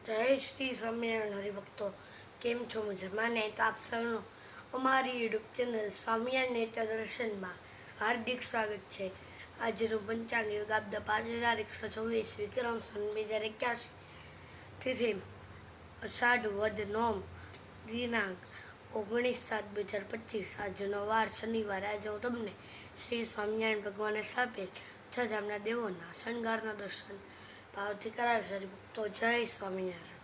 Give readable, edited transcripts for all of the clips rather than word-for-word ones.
જય શ્રી સ્વામિનારાયણ હરિભક્તો, કેમ છો? મજામાં ને? તો આપ સૌનું અમારી યુટ્યુબ ચેનલ સ્વામિનારાયણ નેત્ર દર્શનમાં હાર્દિક સ્વાગત છે. આજનું પંચાંગ યુગ આપદ 5124 વિક્રમ સન 2081 તિથિ અષાઢ વદ નોમ દિનાંક 19/7/2025. આજનો વાર શનિવાર. આજે હું તમને શ્રી સ્વામિનારાયણ ભગવાને સ્થાપેલ 6 ધામના દેવોના શણગારના દર્શન ભાવથી કરાવીશ. હરિભક્તો, જય સ્વામિનારાયણ.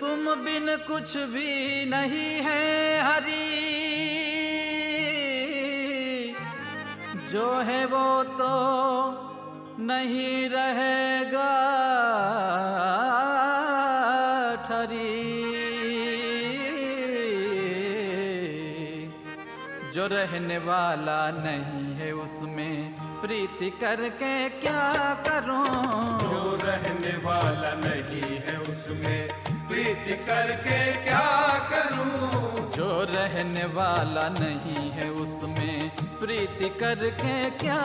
तुम बिन कुछ भी नहीं है हरि, जो है वो तो नहीं रहेगा ठरी, जो रहने वाला नहीं है उसमें प्रीति करके क्या करूं, जो रहने वाला नहीं है उसमें प्रीति करके क्या करूं, जो रहने वाला नहीं है उसमें प्रीति करके क्या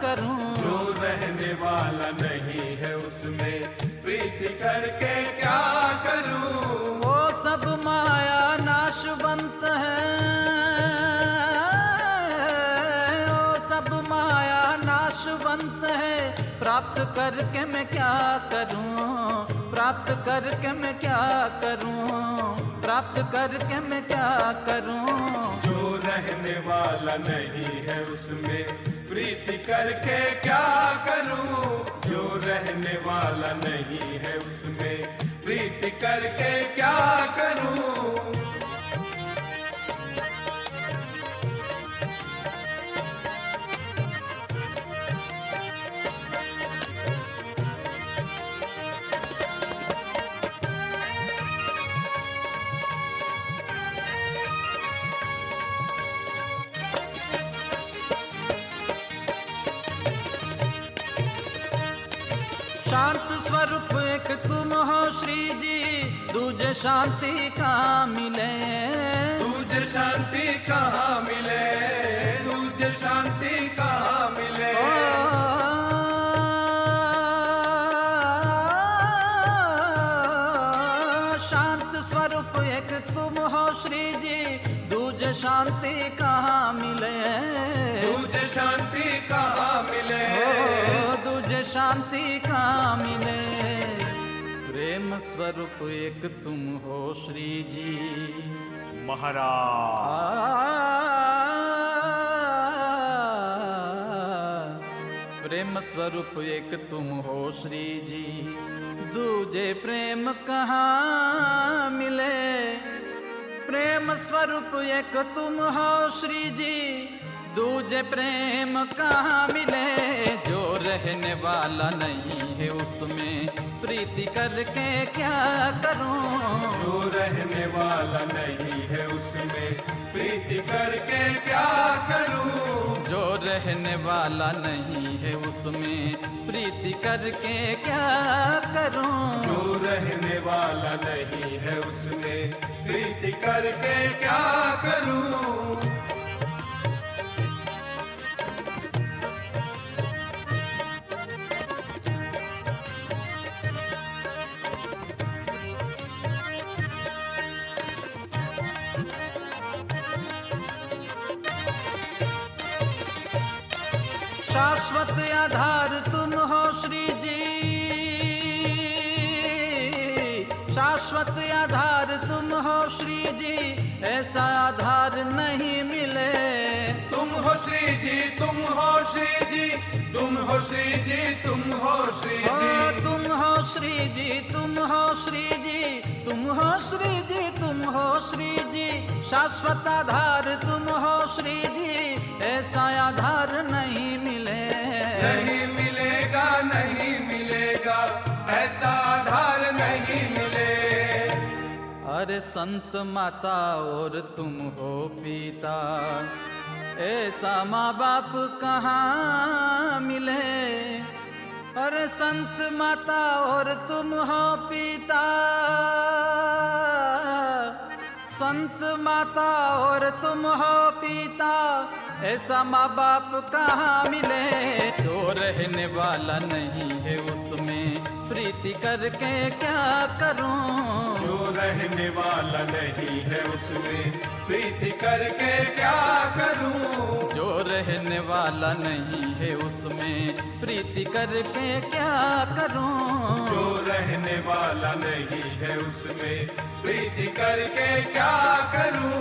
करूं, जो रहने वाला नहीं है उसमें प्रीति करके क्या करूं, वो सब माया नाशवंत है, वो सब माया नाशवंत है, प्राप्त करके मैं क्या करूं, प्राप्त करके मैं क्या करूं, प्राप्त करके मैं क्या करूं, जो रहने वाला नहीं है उसमें प्रीति करके क्या करूं, जो रहने वाला नहीं है उसमें प्रीति करके क्या करूं. शांत स्वरूप एक तुम हो श्री जी, दूजे शांति कहाँ मिले, तुझे शांति कहाँ मिले, तुझे शांति कहाँ मिले, शांत स्वरूप एक तुम हो श्री जी, दूजे शांति कहाँ मिले, तुझे शांति कहाँ मिले, दूजे शांति कहाँ मिले, प्रेम स्वरूप एक तुम हो श्री जी महाराज. प्रेम स्वरूप एक तुम हो श्री जी, दूजे प्रेम कहाँ मिले, प्रेम स्वरूप एक तुम हो श्री जी, दूजे प्रेम कहाँ मिले, जो रहने वाला नहीं है उसमें प्रीति करके क्या करूं, जो रहने वाला नहीं है उसमें प्रीति करके क्या करूं, जो रहने वाला नहीं है उसमें प्रीति करके क्या करूं, जो रहने वाला नहीं है उसमें प्रीति करके क्या करूं. शाश्वत आधार तुम हो श्री जी, शाश्वत आधार तुम हो श्री जी, ऐसा आधार नहीं मिले, तुम हो श्री जी, तुम हो श्री जी, तुम हो श्री जी, तुम हो श्री जी, तुम हो श्री जी, तुम हो श्री जी, तुम हो श्री जी, तुम हो श्री जी, शाश्वत आधार तुम हो श्री जी, ऐसा आधार नहीं मिले, नहीं मिलेगा, नहीं मिलेगा, ऐसा आधार नहीं मिले। अरे संत माता और तुम हो पिता, ऐसा माँ बाप कहाँ मिले। अरे संत माता और तुम हो पिता, संत माता और तुम हो पिता, ऐसा माँ बाप कहाँ मिले। जो रहने वाला नहीं है उसमें प्रीति करके क्या करूं, जो रहने वाला नहीं है उसमें प्रीति करके क्या करूं, जो रहने वाला नहीं है उसमें प्रीति करके क्या करूं, जो रहने वाला नहीं है उसमें प्रीति करके क्या करूं।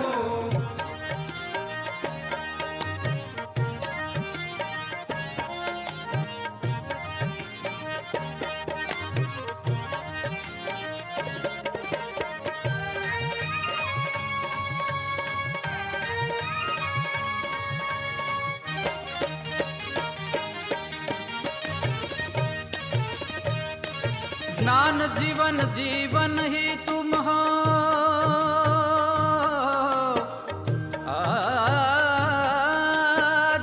ज्ञान जीवन, जीवन ही तुम हो,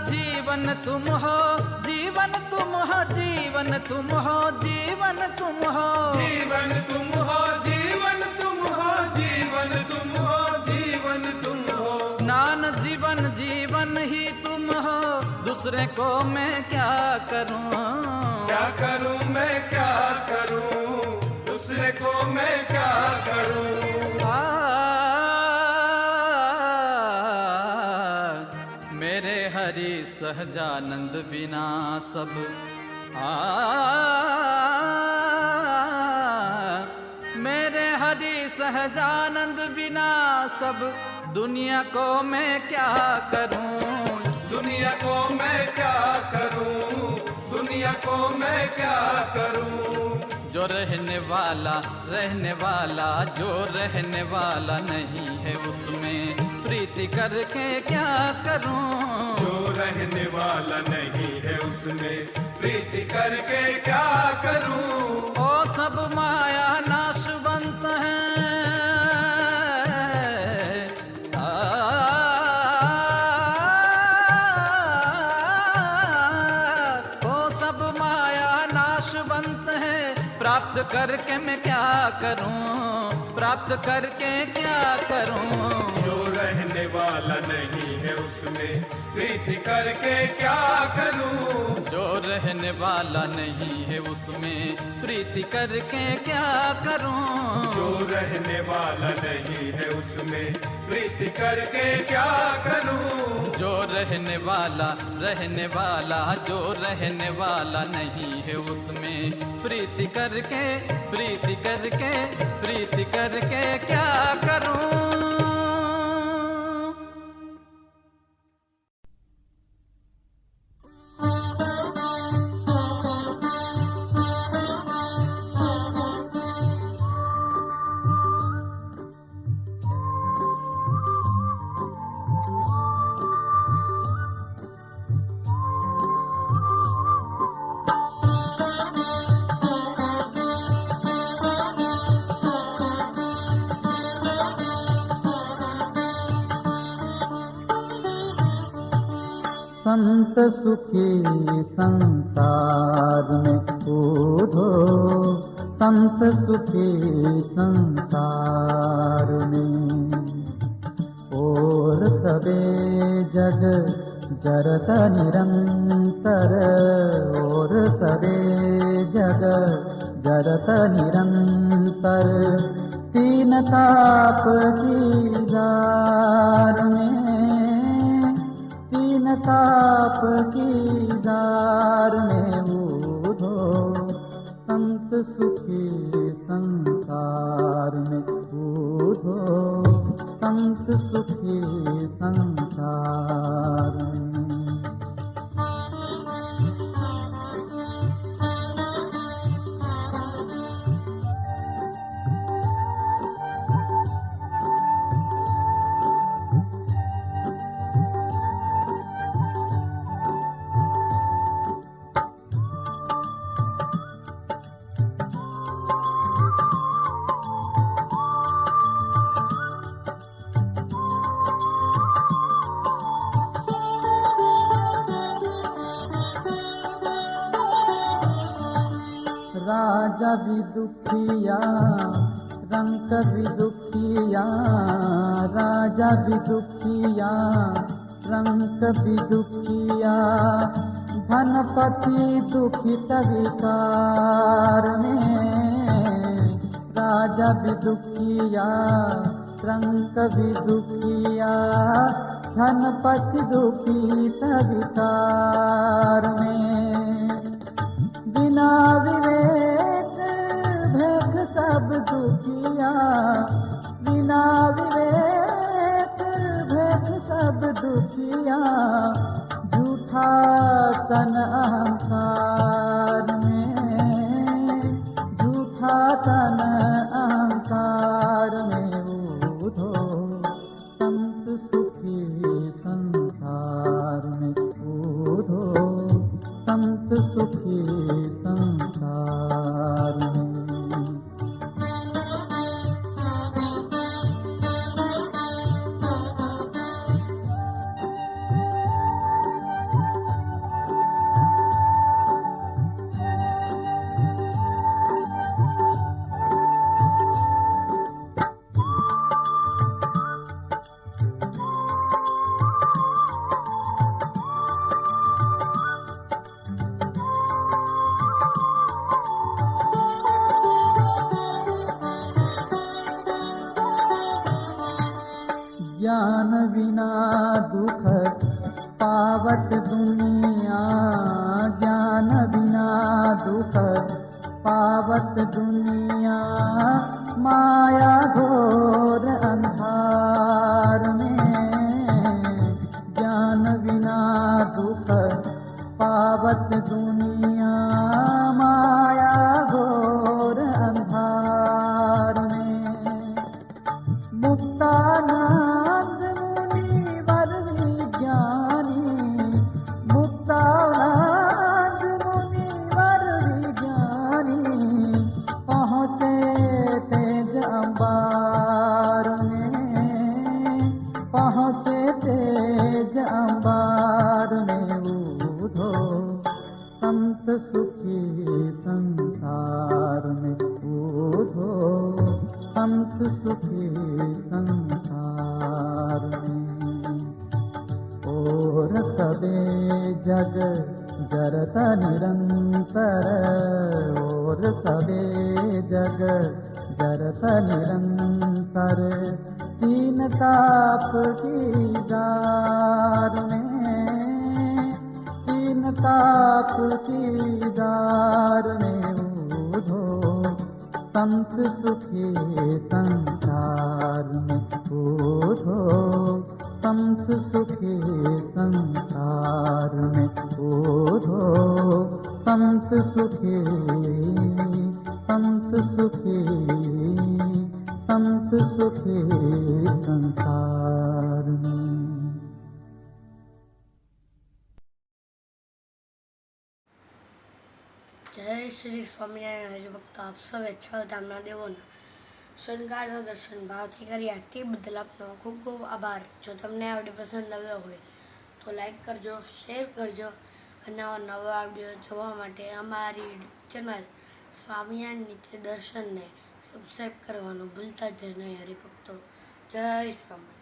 जीवन तुम हो, जीवन तुम हो, जीवन तुम हो, जीवन तुम हो, जीवन तुम हो, जीवन तुम हो, जीवन तुम हो, जीवन तुम हो। ज्ञान जीवन, जीवन ही तुम हो, दूसरे को मैं क्या करूं, क्या करूं मैं क्या करूं, दूसरे को मैं क्या करूं। मेरे हरि सहजानंद बिना सब, मेरे हरि सहजानंद बिना सब, दुनिया को मैं क्या करूं, दुनिया को मैं क्या करूं, दुनिया को मैं क्या करूं। जो रहने वाला, जो रहने वाला नहीं है उसमें प्रीति करके क्या करूं, जो रहने वाला नहीं है उसमें प्रीति करके क्या करूं। ओ सब माया नाशवंत है, प्राप्त करके मैं क्या करूं, प्राप्त करके क्या करूं। जो रहने वाला नहीं है उसमें प्रीति करके क्या करूं, जो रहने वाला नहीं है उसमें प्रीति करके क्या करूं, जो रहने वाला नहीं है उसमें प्रीति करके क्या करूं। जो रहने वाला, जो रहने वाला नहीं है उसमें प्रीति करके, प्रीति करके, प्रीति करके क्या करूं। संत सुखी संसार में कूदो, संत सुखी संसार में। और सबे जग जरत निरंतर, और सबे जग जरत निरंतर। तीन ताप की जार में, तीन ताप की जार में ऊधो। संत सुखी संसार में कूदो, संत सुखी संसार में। भी दुखिया रंक भी दुखिया, राजा भी दुखिया रंक भी दुखिया, धनपति दुखित विकार में। राजा भी दुखिया रंक भी दुखिया, धनपति दुखित विकार में। बिना विवेक भेख सब दुखिया, बिना विवेक भेख सब दुखिया, झूठा तन अहंकार में, झूठा तन अहंकार में ऊधो। संत सुखी संसार में ऊधो, संत सुखी संसार में। ज्ञान बिना दुख पावत दुनिया, ज्ञान बिना दुख पावत दुनिया, माया घोर अंधार में। ज्ञान बिना दुख पावत दुनिया, माया घोर अंधार में। मुक्तानंद मुनिवर विज्ञानी, मुक्तानंद मुनिवर विज्ञानी, पहुँचे तेज अंबार में, पहुँचे तेज अंबार में ऊधो। संत सुखी संसार में ऊधो, संत सुखी संसार में। और सबे जग जरत निरंतर, और सबे जग जरत निरंतर, तीन ताप की जार में, तीन ताप की जार में ऊधो। संत सुखी संसार में ऊधो, संत सुखी संसार में ऊधो। संत सुखी, संत सुखी, संत सुखी संसार में। જય શ્રી સ્વામિનારાયણ હરિભક્તો, આપ સૌએ 6 ધામના દેવોના શણગારનું દર્શન ભાવથી કર્યા તે બદલ આપનો ખૂબ ખૂબ આભાર. જો તમને આ વિડીયો પસંદ આવ્યો હોય તો લાઈક કરજો, શેર કરજો અને નવા વિડીયો જોવા માટે અમારી ચેનલ સ્વામિનારાયણ નિત્ય દર્શનને સબસ્ક્રાઈબ કરવાનું ભૂલતા જ નહીં હરિભક્તો. જય સ્વામિનારાયણ.